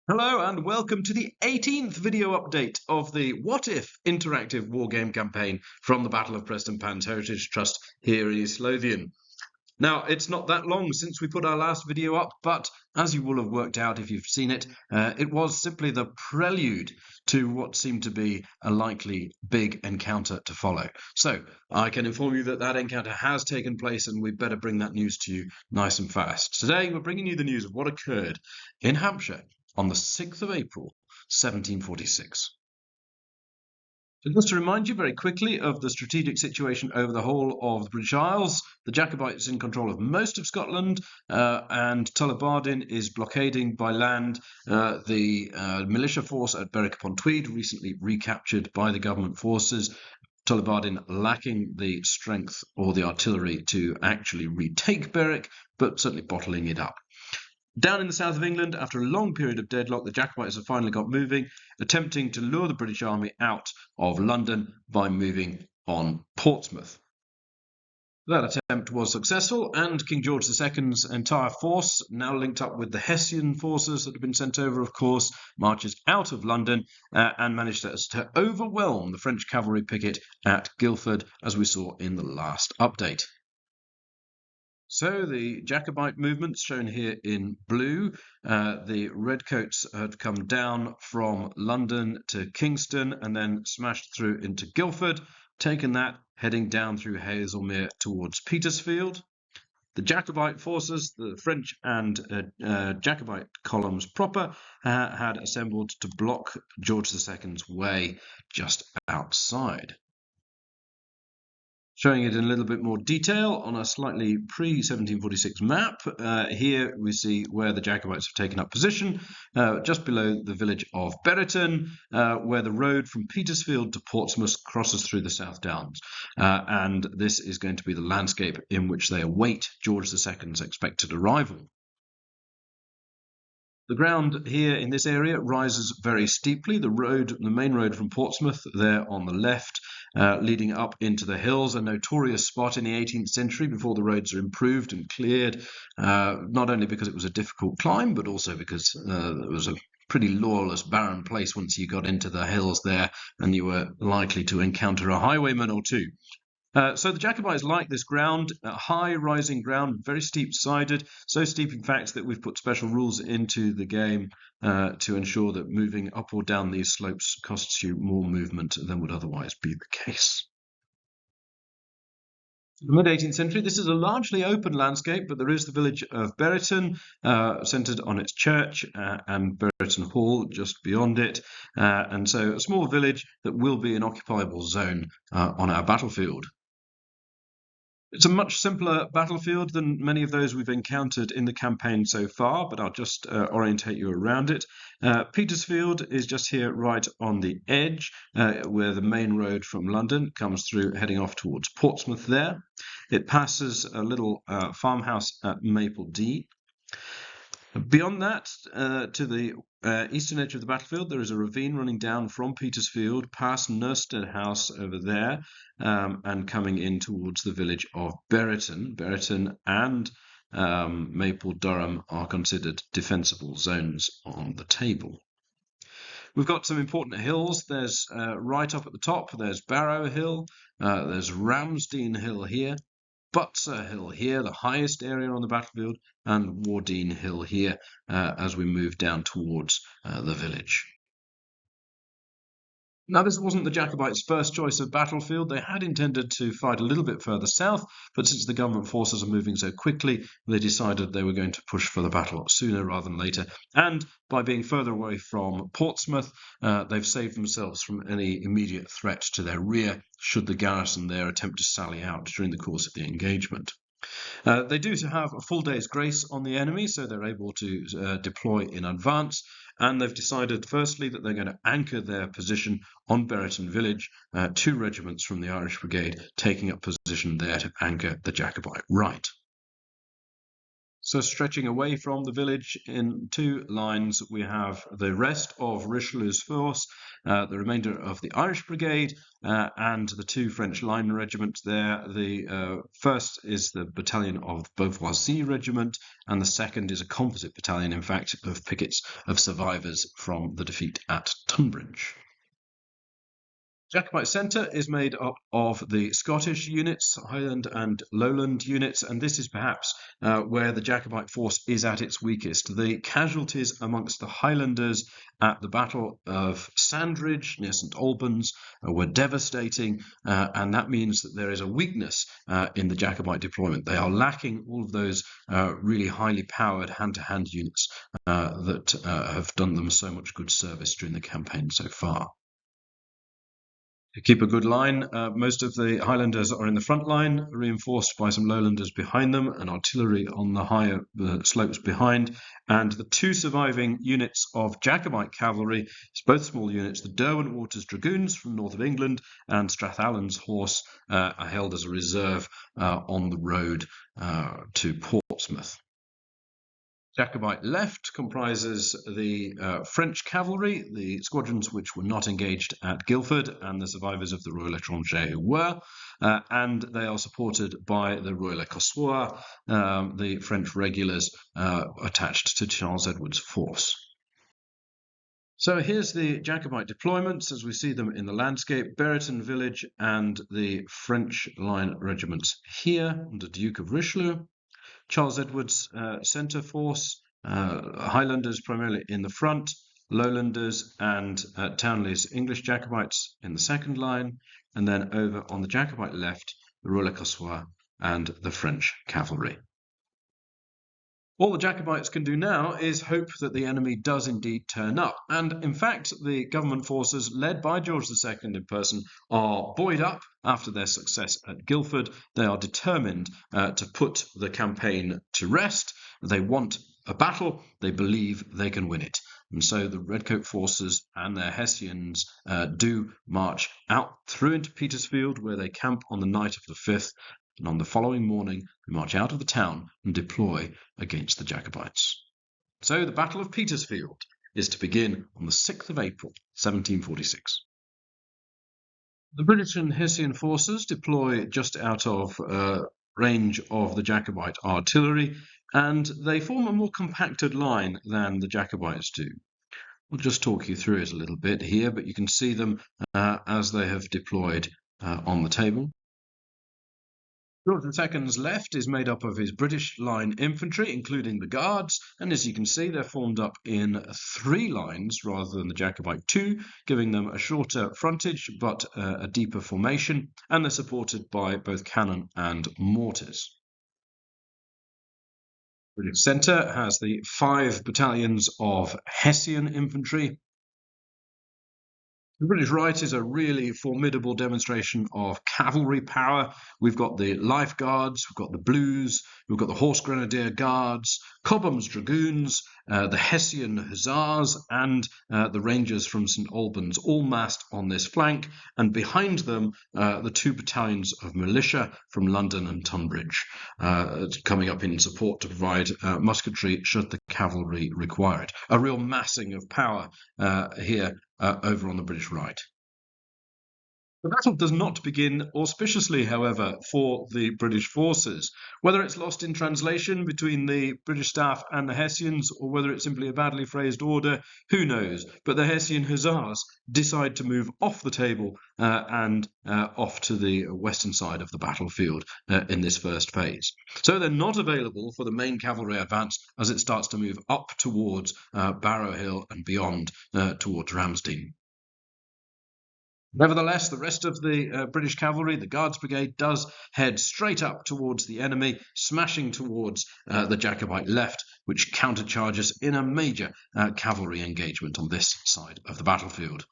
Hello and welcome to the 18th video update of the What If interactive wargame campaign from the Battle of Prestonpans Heritage Trust here in East Lothian. Now, it's not that long since we put our last video up, but as you will have worked out if you've seen it, it was simply the prelude to what seemed to be a likely big encounter to follow. So I can inform you that that encounter has taken place, and we'd better bring that news to you nice and fast. Today, we're bringing you the news of what occurred in Hampshire on the 6th of April, 1746. So just to remind you very quickly of the strategic situation over the whole of the British Isles, the Jacobites in control of most of Scotland, and Tullibardine is blockading by land the militia force at Berwick-upon-Tweed, recently recaptured by the government forces. Tullibardine lacking the strength or the artillery to actually retake Berwick, but certainly bottling it up. Down in the south of England, after a long period of deadlock, the Jacobites have finally got moving, attempting to lure the British Army out of London by moving on Portsmouth. That attempt was successful, and King George II's entire force, now linked up with the Hessian forces that have been sent over, of course, marches out of London and manages to overwhelm the French cavalry picket at Guildford, as we saw in the last update. So the Jacobite movements shown here in blue, the redcoats had come down from London to Kingston and then smashed through into Guildford, taken that, heading down through Hazelmere towards Petersfield. The Jacobite forces, the French and Jacobite columns proper, had assembled to block George II's way just outside. Showing it in a little bit more detail on a slightly pre-1746 map. Here we see where the Jacobites have taken up position, just below the village of Berriton, where the road from Petersfield to Portsmouth crosses through the South Downs. And this is going to be the landscape in which they await George II's expected arrival. The ground here in this area rises very steeply. The main road from Portsmouth there on the left, leading up into the hills, a notorious spot in the 18th century before the roads are improved and cleared, not only because it was a difficult climb, but also because it was a pretty lawless, barren place once you got into the hills there, and you were likely to encounter a highwayman or two. So the Jacobites like this ground, high rising ground, very steep-sided, so steep in fact that we've put special rules into the game to ensure that moving up or down these slopes costs you more movement than would otherwise be the case. In the mid-18th century, this is a largely open landscape, but there is the village of Berriton, centred on its church, and Berriton Hall just beyond it, and so a small village that will be an occupiable zone on our battlefield. It's a much simpler battlefield than many of those we've encountered in the campaign so far, but I'll just orientate you around it. Petersfield is just here right on the edge, where the main road from London comes through, heading off towards Portsmouth there. It passes a little farmhouse at Maple Dee. Beyond that, to the eastern edge of the battlefield, there is a ravine running down from Petersfield, past Nurstead House over there, and coming in towards the village of Berriton. Berriton and Maple Durham are considered defensible zones on the table. We've got some important hills. There's right up at the top, there's Barrow Hill, there's Ramsden Hill here, Butser Hill here, the highest area on the battlefield, and Wardine Hill here as we move down towards the village. Now, this wasn't the Jacobites' first choice of battlefield. They had intended to fight a little bit further south, but since the government forces are moving so quickly, they decided they were going to push for the battle sooner rather than later. And by being further away from Portsmouth, they've saved themselves from any immediate threat to their rear should the garrison there attempt to sally out during the course of the engagement. They do have a full day's grace on the enemy, so they're able to deploy in advance, and they've decided firstly that they're going to anchor their position on Berriton village, 2 regiments from the Irish Brigade taking up position there to anchor the Jacobite right. So stretching away from the village in two lines, we have the rest of Richelieu's force, the remainder of the Irish Brigade, and the two French line regiments there. The first is the battalion of Beauvoisis Regiment, and the second is a composite battalion, in fact, of pickets of survivors from the defeat at Tunbridge. Jacobite centre is made up of the Scottish units, Highland and Lowland units, and this is perhaps where the Jacobite force is at its weakest. The casualties amongst the Highlanders at the Battle of Sandridge near St Albans were devastating, and that means that there is a weakness in the Jacobite deployment. They are lacking all of those really highly powered hand-to-hand units that have done them so much good service during the campaign so far. To keep a good line, most of the Highlanders are in the front line, reinforced by some Lowlanders behind them and artillery on the higher slopes behind. And the two surviving units of Jacobite cavalry, both small units, the Derwentwaters Dragoons from north of England and Strathallan's Horse, are held as a reserve on the road to Portsmouth. Jacobite left comprises the French cavalry, the squadrons which were not engaged at Guildford, and the survivors of the Royal Étranger who were, and they are supported by the Royal Écossois, the French regulars attached to Charles Edward's force. So here's the Jacobite deployments as we see them in the landscape. Berriton village and the French line regiments here under Duke of Richelieu. Charles Edward's centre force, Highlanders primarily in the front, Lowlanders and Townley's English Jacobites in the second line, and then over on the Jacobite left, the Royal Écossois and the French cavalry. All the Jacobites can do now is hope that the enemy does indeed turn up. And in fact, the government forces led by George II in person are buoyed up after their success at Guildford. They are determined to put the campaign to rest. They want a battle. They believe they can win it. And so the Redcoat forces and their Hessians do march out through into Petersfield, where they camp on the night of the 5th. And on the following morning, they march out of the town and deploy against the Jacobites. So the Battle of Petersfield is to begin on the 6th of April, 1746. The British and Hessian forces deploy just out of range of the Jacobite artillery, and they form a more compacted line than the Jacobites do. We'll just talk you through it a little bit here, but you can see them as they have deployed on the table. George II's left is made up of his British line infantry, including the Guards, and as you can see, they're formed up in 3 lines rather than the Jacobite 2, giving them a shorter frontage but a deeper formation, and they're supported by both cannon and mortars. British centre has the 5 battalions of Hessian infantry. The British right is a really formidable demonstration of cavalry power. We've got the Life Guards, we've got the Blues, we've got the Horse Grenadier Guards, Cobham's Dragoons, the Hessian Hussars, and the Rangers from St Albans, all massed on this flank. And behind them, the 2 battalions of militia from London and Tunbridge, coming up in support to provide musketry should the cavalry require it. A real massing of power here over on the British right. The battle does not begin auspiciously, however, for the British forces. Whether it's lost in translation between the British staff and the Hessians, or whether it's simply a badly phrased order, who knows? But the Hessian Hussars decide to move off the table and off to the western side of the battlefield in this first phase. So they're not available for the main cavalry advance as it starts to move up towards Barrow Hill and beyond towards Ramsden. Nevertheless, the rest of the British cavalry, the Guards Brigade, does head straight up towards the enemy, smashing towards the Jacobite left, which countercharges in a major cavalry engagement on this side of the battlefield.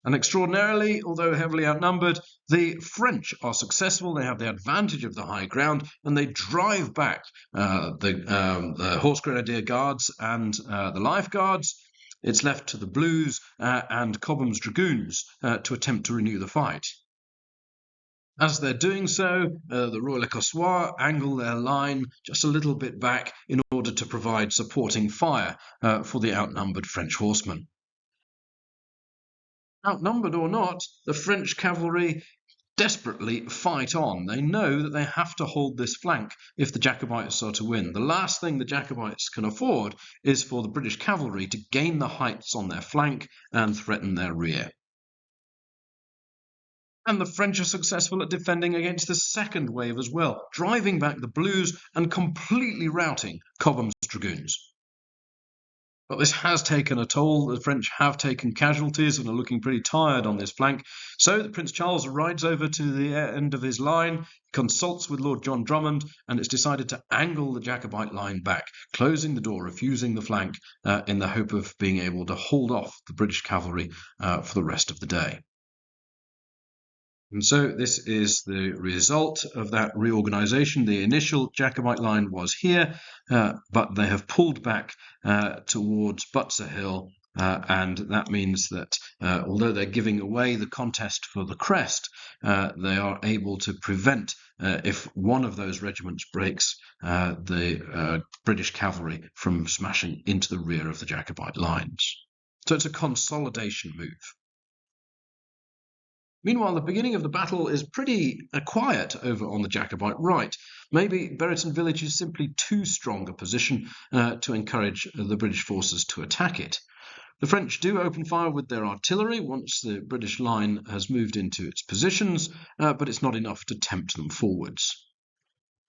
And extraordinarily, although heavily outnumbered, the French are successful. They have the advantage of the high ground, and they drive back the Horse Grenadier Guards and the Life Guards. It's left to the Blues and Cobham's Dragoons to attempt to renew the fight. As they're doing so, the Royal Écossois angle their line just a little bit back in order to provide supporting fire for the outnumbered French horsemen. Outnumbered or not, the French cavalry desperately fight on. They know that they have to hold this flank if the Jacobites are to win. The last thing the Jacobites can afford is for the British cavalry to gain the heights on their flank and threaten their rear. And the French are successful at defending against the second wave as well, driving back the Blues and completely routing Cobham's dragoons. But this has taken a toll. The French have taken casualties and are looking pretty tired on this flank. So Prince Charles rides over to the end of his line, consults with Lord John Drummond, and it's decided to angle the Jacobite line back, closing the door, refusing the flank, in the hope of being able to hold off the British cavalry for the rest of the day. And so this is the result of that reorganisation. The initial Jacobite line was here, but they have pulled back towards Butser Hill, and that means that although they're giving away the contest for the crest, they are able to prevent, if one of those regiments breaks, the British cavalry from smashing into the rear of the Jacobite lines. So it's a consolidation move. Meanwhile, the beginning of the battle is pretty quiet over on the Jacobite right. Maybe Berriton Village is simply too strong a position to encourage the British forces to attack it. The French do open fire with their artillery once the British line has moved into its positions, but it's not enough to tempt them forwards.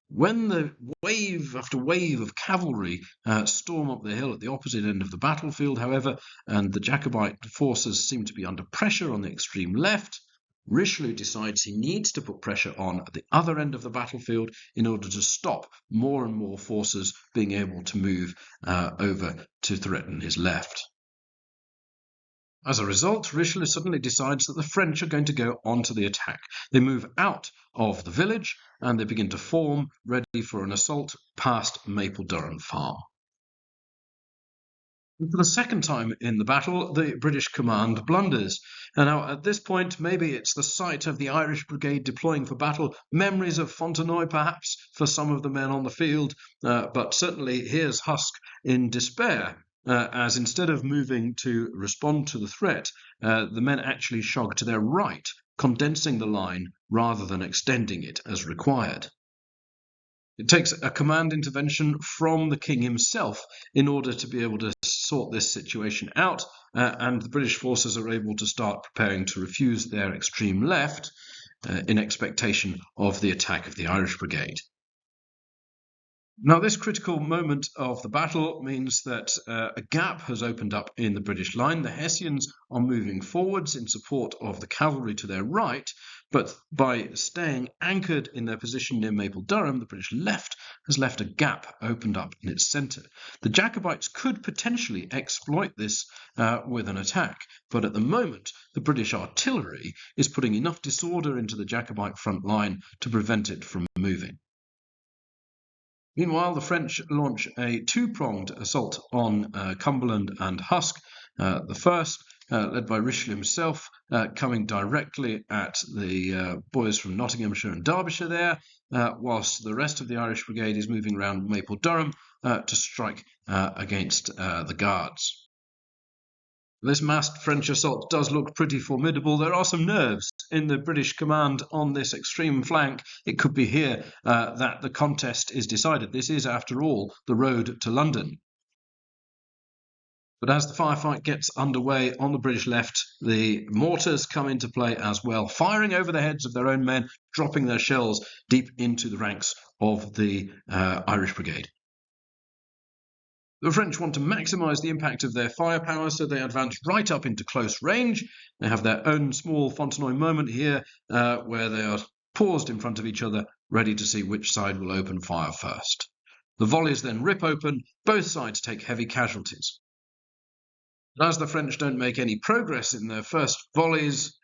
When the wave after wave of cavalry storm up the hill at the opposite end of the battlefield, however, and the Jacobite forces seem to be under pressure on the extreme left, Richelieu decides he needs to put pressure on at the other end of the battlefield in order to stop more and more forces being able to move over to threaten his left. As a result, Richelieu suddenly decides that the French are going to go onto the attack. They move out of the village and they begin to form, ready for an assault past Maple Durham Farm. For the second time in the battle, the British command blunders. And now, at this point, maybe it's the sight of the Irish brigade deploying for battle, memories of Fontenoy perhaps for some of the men on the field, but certainly here's Husk in despair, as instead of moving to respond to the threat, the men actually shog to their right, condensing the line rather than extending it as required. It takes a command intervention from the king himself in order to be able to sort this situation out, and the British forces are able to start preparing to refuse their extreme left in expectation of the attack of the Irish brigade. Now, this critical moment of the battle means that a gap has opened up in the British line. The Hessians are moving forwards in support of the cavalry to their right, but by staying anchored in their position near Maple Durham, the British left has left a gap opened up in its centre. The Jacobites could potentially exploit this with an attack, but at the moment, the British artillery is putting enough disorder into the Jacobite front line to prevent it from moving. Meanwhile, the French launch a two-pronged assault on Cumberland and Husk. The first, led by Richelieu himself, coming directly at the boys from Nottinghamshire and Derbyshire there, whilst the rest of the Irish brigade is moving around Maple Durham to strike against the Guards. This massed French assault does look pretty formidable. There are some nerves in the British command on this extreme flank. It could be here that the contest is decided. This is, after all, the road to London. But as the firefight gets underway on the British left, the mortars come into play as well, firing over the heads of their own men, dropping their shells deep into the ranks of the Irish brigade. The French want to maximise the impact of their firepower, so they advance right up into close range. They have their own small Fontenoy moment here, where they are paused in front of each other, ready to see which side will open fire first. The volleys then rip open, both sides take heavy casualties. But as the French don't make any progress in their first volleys,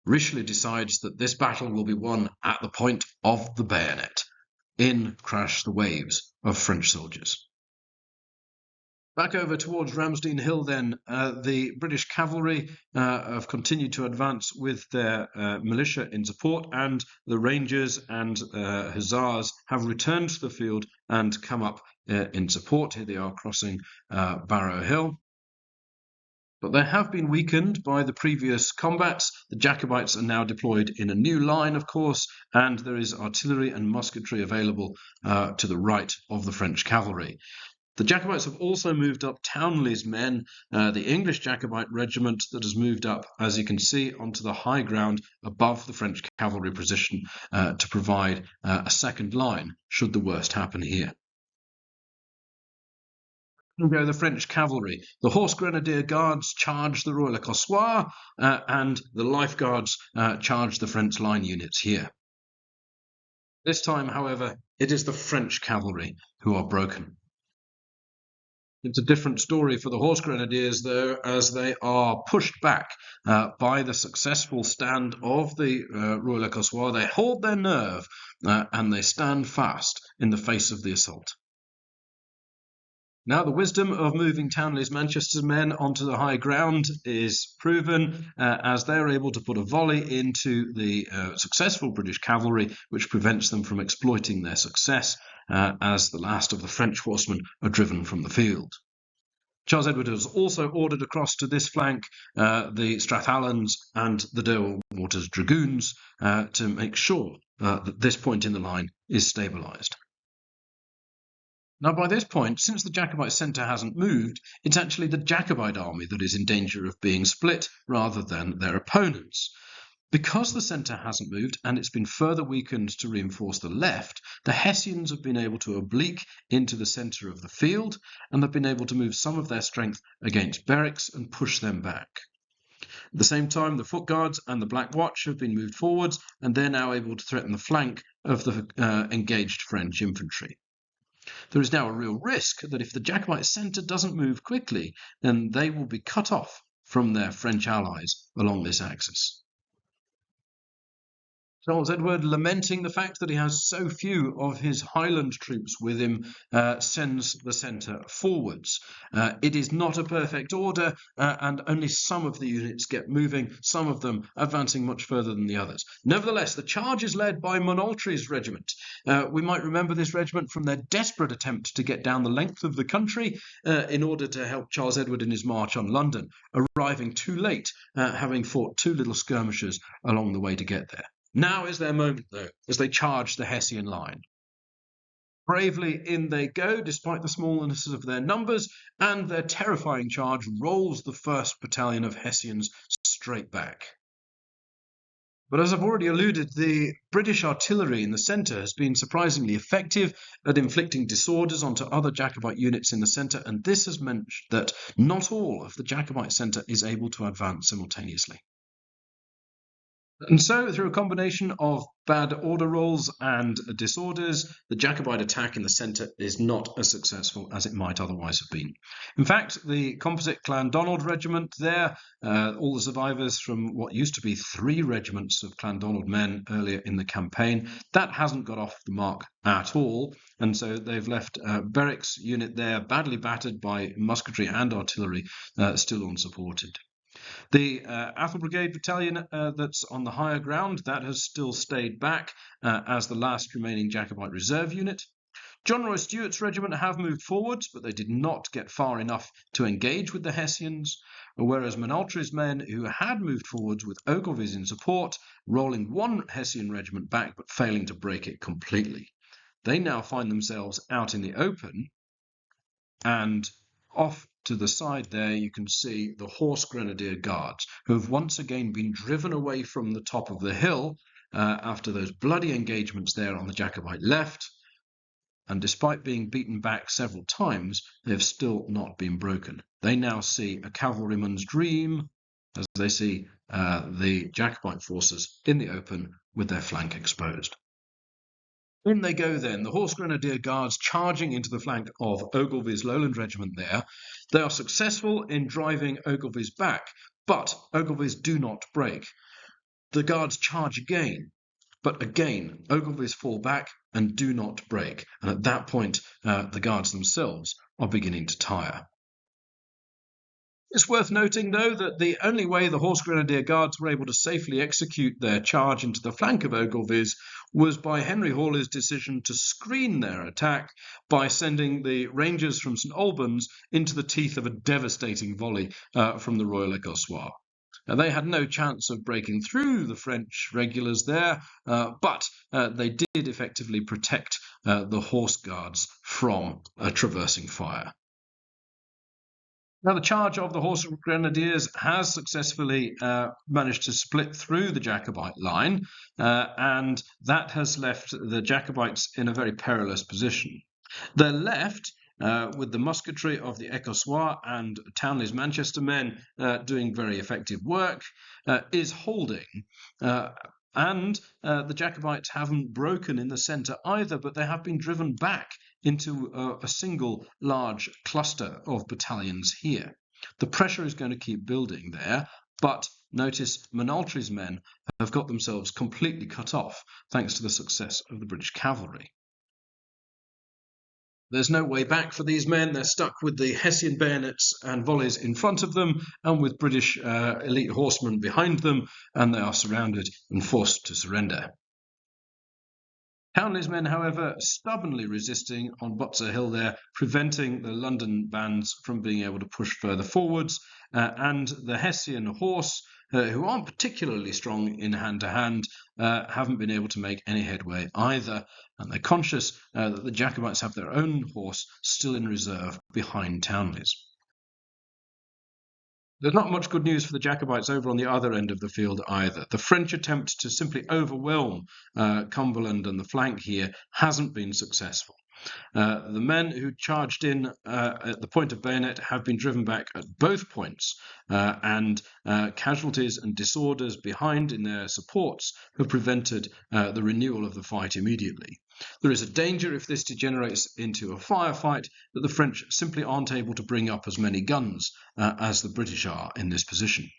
Richelieu decides that this battle will be won at the point of the bayonet. In crash the waves of French soldiers. Back over towards Ramsden Hill then, the British cavalry have continued to advance with their militia in support, and the Rangers and Hussars have returned to the field and come up in support. Here they are crossing Barrow Hill. But they have been weakened by the previous combats. The Jacobites are now deployed in a new line, of course, and there is artillery and musketry available to the right of the French cavalry. The Jacobites have also moved up Townley's men, the English Jacobite regiment that has moved up, as you can see, onto the high ground above the French cavalry position to provide a second line should the worst happen here. Go the French cavalry. The Horse Grenadier Guards charge the Royal Écossois, and the Life Guards charge the French line units here. This time, however, it is the French cavalry who are broken. It's a different story for the Horse Grenadiers, though, as they are pushed back by the successful stand of the Royal Écossois. They hold their nerve and they stand fast in the face of the assault. Now, the wisdom of moving Townley's Manchester men onto the high ground is proven as they are able to put a volley into the successful British cavalry, which prevents them from exploiting their success as the last of the French horsemen are driven from the field. Charles Edward has also ordered across to this flank the Strathallans and the Derwentwater Dragoons to make sure that this point in the line is stabilised. Now, by this point, since the Jacobite centre hasn't moved, it's actually the Jacobite army that is in danger of being split rather than their opponents. Because the centre hasn't moved and it's been further weakened to reinforce the left, the Hessians have been able to oblique into the centre of the field, and they've been able to move some of their strength against Berwick's and push them back. At the same time, the Foot Guards and the Black Watch have been moved forwards, and they're now able to threaten the flank of the engaged French infantry. There is now a real risk that if the Jacobite centre doesn't move quickly, then they will be cut off from their French allies along this axis. Charles Edward, lamenting the fact that he has so few of his Highland troops with him, sends the centre forwards. It is not a perfect order, and only some of the units get moving, some of them advancing much further than the others. Nevertheless, the charge is led by Montaltry's regiment. We might remember this regiment from their desperate attempt to get down the length of the country in order to help Charles Edward in his march on London, arriving too late, having fought two little skirmishes along the way to get there. Now is their moment, though, as they charge the Hessian line. Bravely in they go, despite the smallness of their numbers, and their terrifying charge rolls the 1st Battalion of Hessians straight back. But as I've already alluded, the British artillery in the centre has been surprisingly effective at inflicting disorders onto other Jacobite units in the centre, and this has meant that not all of the Jacobite centre is able to advance simultaneously. And so, through a combination of bad order rolls and disorders, the Jacobite attack in the centre is not as successful as it might otherwise have been. In fact, the composite Clandonald regiment there, all the survivors from what used to be 3 regiments of Clandonald men earlier in the campaign, that hasn't got off the mark at all, and so they've left Berwick's unit there badly battered by musketry and artillery, still unsupported. The Atholl Brigade Battalion that's on the higher ground, that has still stayed back as the last remaining Jacobite reserve unit. John Roy Stuart's regiment have moved forwards, but they did not get far enough to engage with the Hessians, whereas Montaltry's men, who had moved forwards with Ogilvy's in support, rolling one Hessian regiment back but failing to break it completely. They now find themselves out in the open, and off to the side there you can see the Horse Grenadier Guards, who have once again been driven away from the top of the hill after those bloody engagements there on the Jacobite left, and despite being beaten back several times, they have still not been broken. They now see a cavalryman's dream as they see the Jacobite forces in the open with their flank exposed. In they go then, the Horse Grenadier Guards charging into the flank of Ogilvy's Lowland Regiment there. They are successful in driving Ogilvy's back, but Ogilvy's do not break. The Guards charge again, but again Ogilvy's fall back and do not break, and at that point the Guards themselves are beginning to tire. It's worth noting, though, that the only way the Horse Grenadier Guards were able to safely execute their charge into the flank of Ogilvy's was by Henry Hawley's decision to screen their attack by sending the Rangers from St Albans into the teeth of a devastating volley from the Royal Écossois. Now, they had no chance of breaking through the French regulars there, but they did effectively protect the Horse Guards from traversing fire. Now, the charge of the Horse Grenadiers has successfully managed to split through the Jacobite line, and that has left the Jacobites in a very perilous position. Their left, with the musketry of the Écossois and Townley's Manchester men doing very effective work, is holding. And the Jacobites haven't broken in the centre either, but they have been driven back into a single large cluster of battalions here. The pressure is going to keep building there, but notice Montaltry's men have got themselves completely cut off thanks to the success of the British cavalry. There's no way back for these men. They're stuck with the Hessian bayonets and volleys in front of them and with British elite horsemen behind them, and they are surrounded and forced to surrender. Townley's men, however, stubbornly resisting on Butser Hill there, preventing the London bands from being able to push further forwards, and the Hessian horse, who aren't particularly strong in hand-to-hand, haven't been able to make any headway either, and they're conscious that the Jacobites have their own horse still in reserve behind Townley's. There's not much good news for the Jacobites over on the other end of the field either. The French attempt to simply overwhelm Cumberland and the flank here hasn't been successful. The men who charged in at the point of bayonet have been driven back at both points, and casualties and disorders behind in their supports have prevented the renewal of the fight immediately. There is a danger, if this degenerates into a firefight, that the French simply aren't able to bring up as many guns as the British are in this position.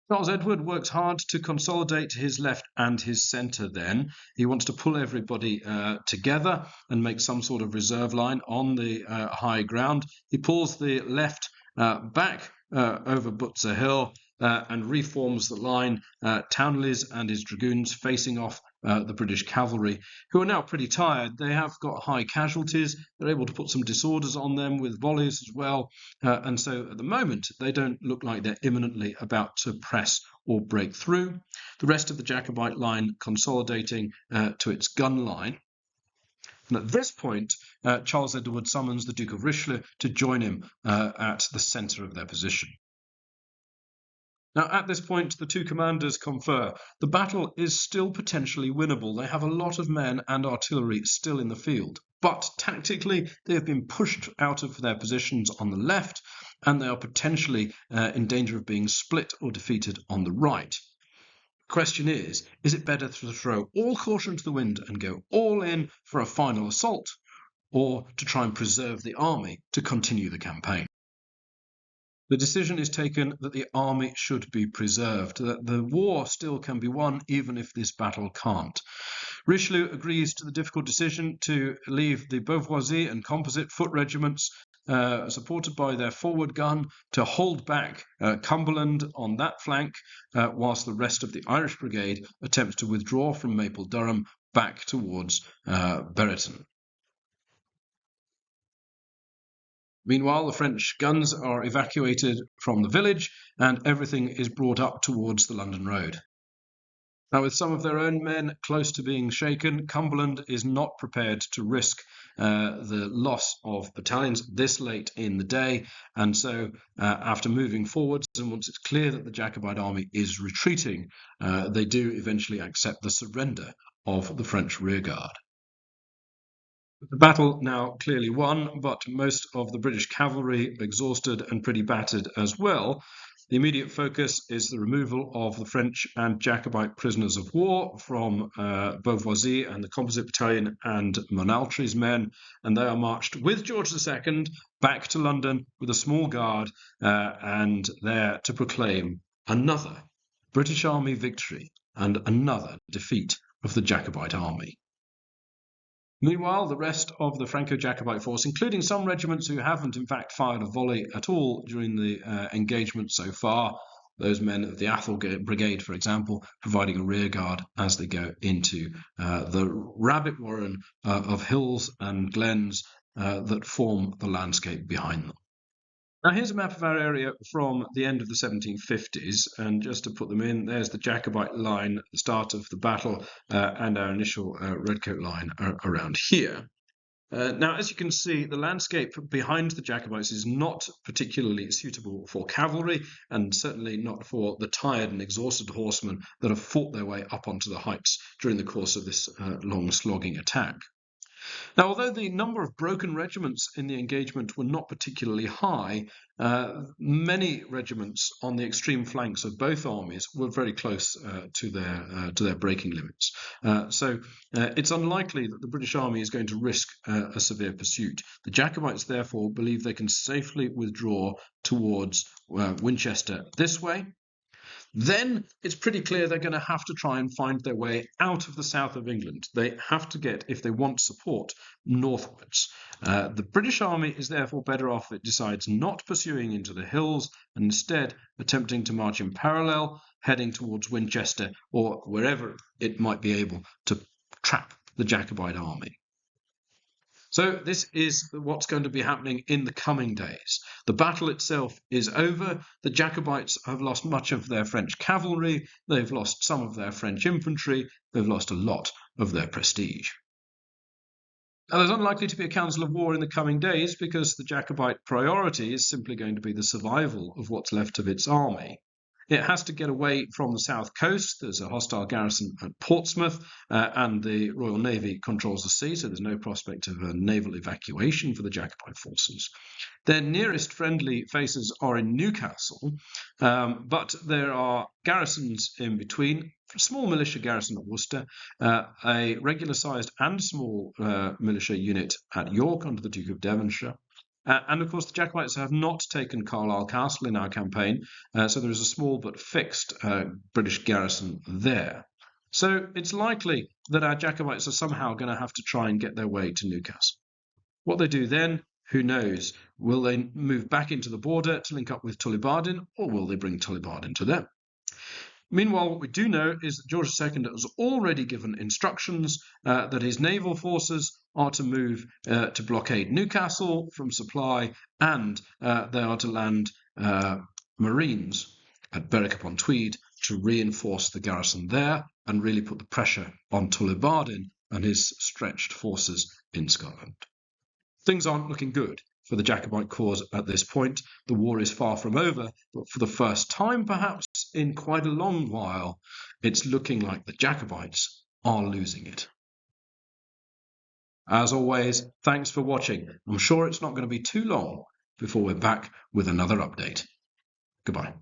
Charles Edward works hard to consolidate his left and his centre then. He wants to pull everybody together and make some sort of reserve line on the high ground. He pulls the left back over Butser Hill and reforms the line, Townley's and his dragoons facing off the British cavalry, who are now pretty tired. They have got high casualties. They're able to put some disorders on them with volleys as well. And so at the moment, they don't look like they're imminently about to press or break through. The rest of the Jacobite line consolidating to its gun line. And at this point, Charles Edward summons the Duke of Richelieu to join him at the centre of their position. Now, at this point, the two commanders confer. The battle is still potentially winnable. They have a lot of men and artillery still in the field. But tactically, they have been pushed out of their positions on the left, and they are potentially in danger of being split or defeated on the right. The question is it better to throw all caution to the wind and go all in for a final assault, or to try and preserve the army to continue the campaign? The decision is taken that the army should be preserved, that the war still can be won even if this battle can't. Richelieu agrees to the difficult decision to leave the Beauvoisis and Composite foot regiments, supported by their forward gun, to hold back Cumberland on that flank, whilst the rest of the Irish Brigade attempts to withdraw from Maple Durham back towards Brereton. Meanwhile, the French guns are evacuated from the village and everything is brought up towards the London road. Now, with some of their own men close to being shaken, Cumberland is not prepared to risk the loss of battalions this late in the day, and so after moving forwards, and once it's clear that the Jacobite army is retreating, they do eventually accept the surrender of the French rearguard. The battle now clearly won, but most of the British cavalry exhausted and pretty battered as well. The immediate focus is the removal of the French and Jacobite prisoners of war from Beauvoisis and the Composite Battalion and Montaltry's men, and they are marched with George II back to London with a small guard and there to proclaim another British Army victory and another defeat of the Jacobite army. Meanwhile, the rest of the Franco-Jacobite force, including some regiments who haven't in fact fired a volley at all during the engagement so far, those men of the Athol Brigade, for example, providing a rear guard as they go into the rabbit warren of hills and glens that form the landscape behind them. Now, here's a map of our area from the end of the 1750s, and just to put them in, there's the Jacobite line at the start of the battle, and our initial redcoat line around here. Now, as you can see, the landscape behind the Jacobites is not particularly suitable for cavalry, and certainly not for the tired and exhausted horsemen that have fought their way up onto the heights during the course of this long slogging attack. Now, although the number of broken regiments in the engagement were not particularly high, many regiments on the extreme flanks of both armies were very close to their breaking limits. So it's unlikely that the British army is going to risk a severe pursuit. The Jacobites, therefore, believe they can safely withdraw towards Winchester this way. Then it's pretty clear they're going to have to try and find their way out of the south of England. They have to get, if they want support, northwards. The British army is therefore better off if it decides not pursuing into the hills and instead attempting to march in parallel, heading towards Winchester or wherever it might be able to trap the Jacobite army. So this is what's going to be happening in the coming days. The battle itself is over. The Jacobites have lost much of their French cavalry. They've lost some of their French infantry. They've lost a lot of their prestige. Now, there's unlikely to be a council of war in the coming days because the Jacobite priority is simply going to be the survival of what's left of its army. It has to get away from the south coast. There's a hostile garrison at Portsmouth, and the Royal Navy controls the sea, so there's no prospect of a naval evacuation for the Jacobite forces. Their nearest friendly faces are in Newcastle, but there are garrisons in between. A small militia garrison at Worcester, a regular-sized and small militia unit at York under the Duke of Devonshire. And of course, the Jacobites have not taken Carlisle Castle in our campaign, so there is a small but fixed British garrison there. So it's likely that our Jacobites are somehow going to have to try and get their way to Newcastle. What they do then, who knows? Will they move back into the border to link up with Tullibardine, or will they bring Tullibardine to them? Meanwhile, what we do know is that George II has already given instructions that his naval forces are to move to blockade Newcastle from supply, and they are to land Marines at Berwick-upon-Tweed to reinforce the garrison there and really put the pressure on Tullibardine and his stretched forces in Scotland. Things aren't looking good for the Jacobite cause at this point. The war is far from over, but for the first time, perhaps in quite a long while, it's looking like the Jacobites are losing it. As always, thanks for watching. I'm sure it's not going to be too long before we're back with another update. Goodbye.